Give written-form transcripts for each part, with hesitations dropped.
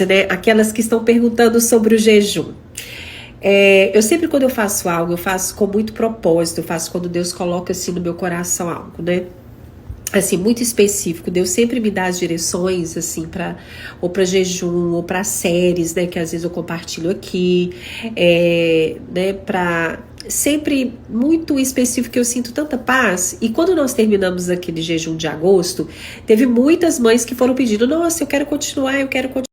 Né? Aquelas que estão perguntando sobre o jejum. Eu sempre, quando eu faço algo, eu faço com muito propósito, eu faço quando Deus coloca assim no meu coração algo, né? Assim, muito específico. Deus sempre me dá as direções, assim, ou para jejum, ou para séries, né, que às vezes eu compartilho aqui, né, para sempre muito específico, que eu sinto tanta paz. E quando nós terminamos aquele jejum de agosto, teve muitas mães que foram pedindo, nossa, eu quero continuar, eu quero continuar.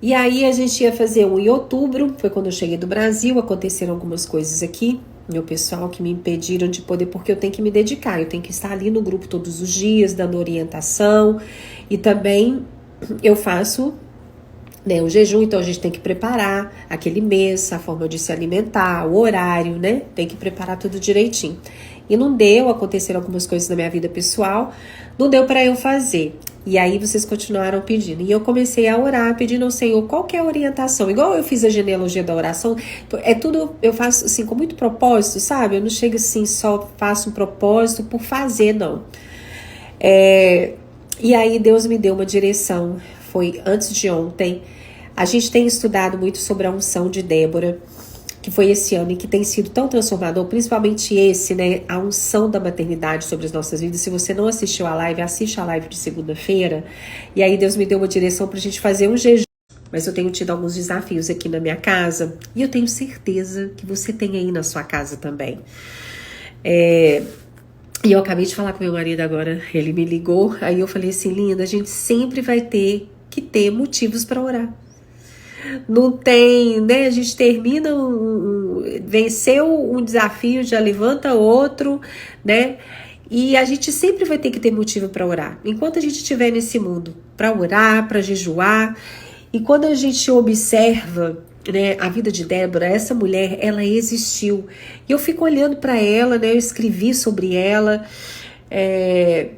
E aí a gente ia fazer um em outubro, foi quando eu cheguei do Brasil, aconteceram algumas coisas aqui, meu pessoal, que me impediram de poder, porque eu tenho que me dedicar, eu tenho que estar ali no grupo todos os dias, dando orientação, e também eu faço, né, o jejum, então a gente tem que preparar aquele mês, a forma de se alimentar, o horário, né, tem que preparar tudo direitinho. E não deu, aconteceram algumas coisas na minha vida pessoal, não deu para eu fazer. E aí vocês continuaram pedindo. E eu comecei a orar, pedindo ao Senhor qual que é a orientação. Igual eu fiz a genealogia da oração, tudo, eu faço assim com muito propósito, sabe? Eu não chego assim, só faço um propósito por fazer, não. E aí Deus me deu uma direção, foi antes de ontem. A gente tem estudado muito sobre a unção de Débora, que foi esse ano e que tem sido tão transformador, principalmente esse, né, a unção da maternidade sobre as nossas vidas. Se você não assistiu a live, assiste a live de segunda-feira, e aí Deus me deu uma direção pra gente fazer um jejum, mas eu tenho tido alguns desafios aqui na minha casa, e eu tenho certeza que você tem aí na sua casa também. E eu acabei de falar com meu marido agora, ele me ligou, aí eu falei assim, linda, a gente sempre vai ter que ter motivos para orar. Não tem, né? A gente termina venceu um desafio, já levanta outro, né? E a gente sempre vai ter que ter motivo para orar. Enquanto a gente estiver nesse mundo, para orar, para jejuar. E quando a gente observa, né, a vida de Débora, essa mulher, ela existiu. E eu fico olhando para ela, né? Eu escrevi sobre ela.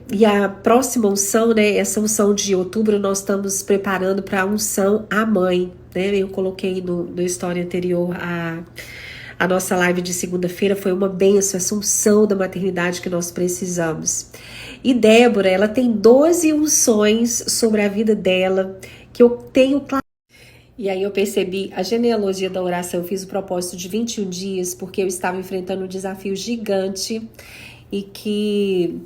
E a próxima unção, né, essa unção de outubro, nós estamos preparando para a unção à mãe, né? Eu coloquei no story anterior a nossa live de segunda-feira, foi uma bênção, essa unção da maternidade que nós precisamos. E Débora, ela tem 12 unções sobre a vida dela, que eu tenho claro. E aí eu percebi a genealogia da oração, eu fiz o propósito de 21 dias, porque eu estava enfrentando um desafio gigante, e que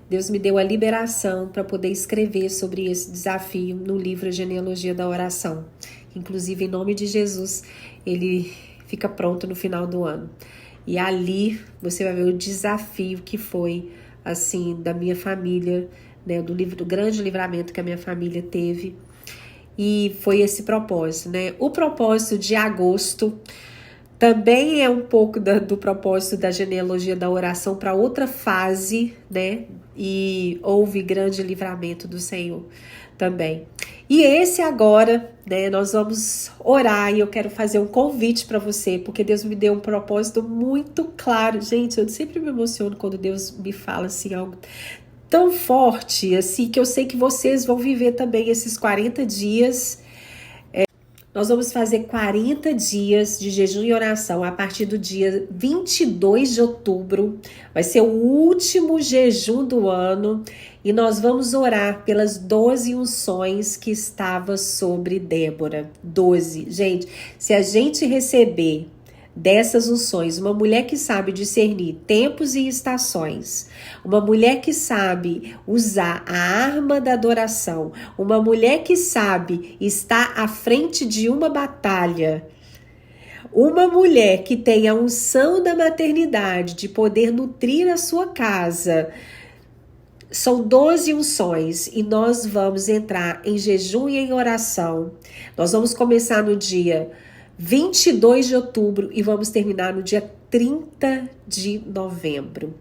Deus me deu a liberação para poder escrever sobre esse desafio no livro Genealogia da Oração. Inclusive, em nome de Jesus, ele fica pronto no final do ano. E ali você vai ver o desafio que foi, assim, da minha família, né, do grande livramento que a minha família teve. E foi esse propósito, né? O propósito de agosto também é um pouco do propósito da genealogia da oração para outra fase, né? E houve grande livramento do Senhor também. E esse agora, né? Nós vamos orar e eu quero fazer um convite para você, porque Deus me deu um propósito muito claro. Gente, eu sempre me emociono quando Deus me fala assim algo tão forte, assim, que eu sei que vocês vão viver também esses 40 dias. Nós vamos fazer 40 dias de jejum e oração a partir do dia 22 de outubro. Vai ser o último jejum do ano e nós vamos orar pelas 12 unções que estava sobre Débora. 12. Gente, se a gente receber dessas unções, uma mulher que sabe discernir tempos e estações, uma mulher que sabe usar a arma da adoração, uma mulher que sabe estar à frente de uma batalha, uma mulher que tem a unção da maternidade, de poder nutrir a sua casa. São 12 unções e nós vamos entrar em jejum e em oração. Nós vamos começar no dia 22 de outubro e vamos terminar no dia 30 de novembro.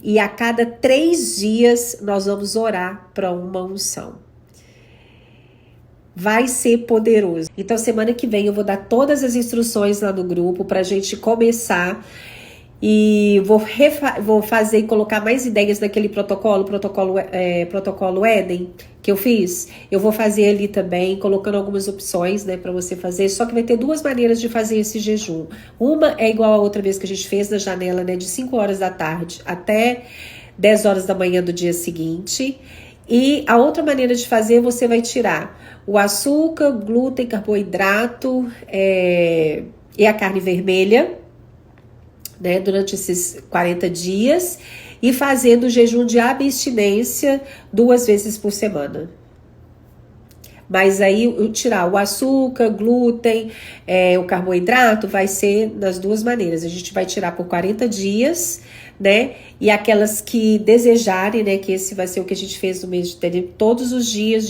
E a cada 3 dias nós vamos orar para uma unção. Vai ser poderoso. Então semana que vem eu vou dar todas as instruções lá no grupo para a gente começar. E vou fazer e colocar mais ideias naquele protocolo Éden que eu fiz. Eu vou fazer ali também, colocando algumas opções, né, para você fazer. Só que vai ter 2 maneiras de fazer esse jejum. Uma é igual a outra vez que a gente fez na janela, né, de 5 horas da tarde até 10 horas da manhã do dia seguinte. E a outra maneira de fazer, você vai tirar o açúcar, glúten, carboidrato e a carne vermelha, né, durante esses 40 dias e fazendo o jejum de abstinência 2 vezes por semana. Mas aí, tirar o açúcar, glúten, o carboidrato, vai ser das 2 maneiras. A gente vai tirar por 40 dias, né? E aquelas que desejarem, né? Que esse vai ser o que a gente fez no mês de dezembro, todos os dias,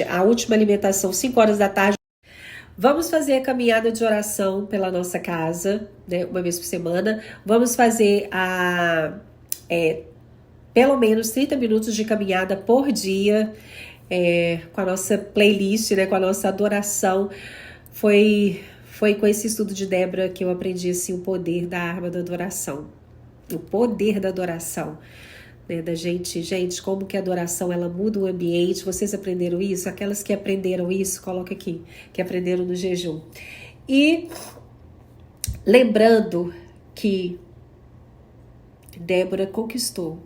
a última alimentação, 5 horas da tarde. Vamos fazer a caminhada de oração pela nossa casa, né? 1 vez por semana. Vamos fazer pelo menos 30 minutos de caminhada por dia. Com a nossa playlist, né, com a nossa adoração. Foi com esse estudo de Débora que eu aprendi assim, o poder da arma da adoração. O poder da adoração. Né, da gente, como que a adoração ela muda o ambiente. Vocês aprenderam isso? Aquelas que aprenderam isso, coloca aqui, que aprenderam no jejum. E lembrando que Débora conquistou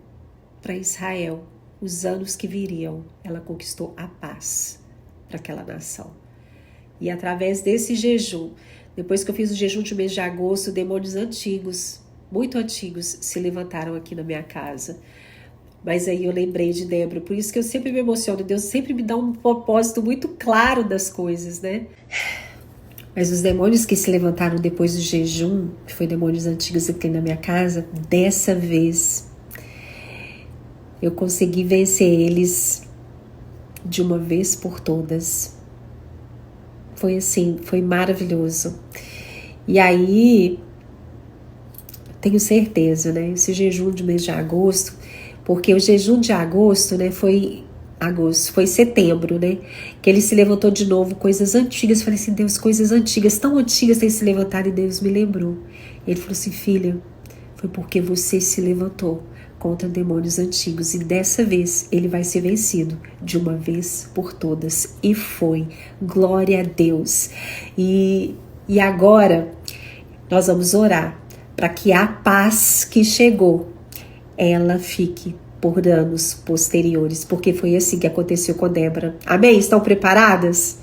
para Israel os anos que viriam, ela conquistou a paz para aquela nação. E através desse jejum, depois que eu fiz o jejum de mês de agosto, demônios antigos, muito antigos, se levantaram aqui na minha casa. Mas aí eu lembrei de Débora, por isso que eu sempre me emociono, Deus sempre me dá um propósito muito claro das coisas, né? Mas os demônios que se levantaram depois do jejum, que foi demônios antigos aqui na minha casa, dessa vez eu consegui vencer eles de uma vez por todas. Foi assim, foi maravilhoso. E aí, tenho certeza, né? Esse jejum de mês de agosto, porque o jejum de agosto, né, foi setembro, né? Que ele se levantou de novo, coisas antigas. Eu falei assim, Deus, coisas antigas, tão antigas têm se levantado, e Deus me lembrou. Ele falou assim, filha, foi porque você se levantou contra demônios antigos, e dessa vez ele vai ser vencido de uma vez por todas. E foi, glória a Deus. E agora nós vamos orar para que a paz que chegou, ela fique por anos posteriores, porque foi assim que aconteceu com Débora. Amém? Estão preparadas?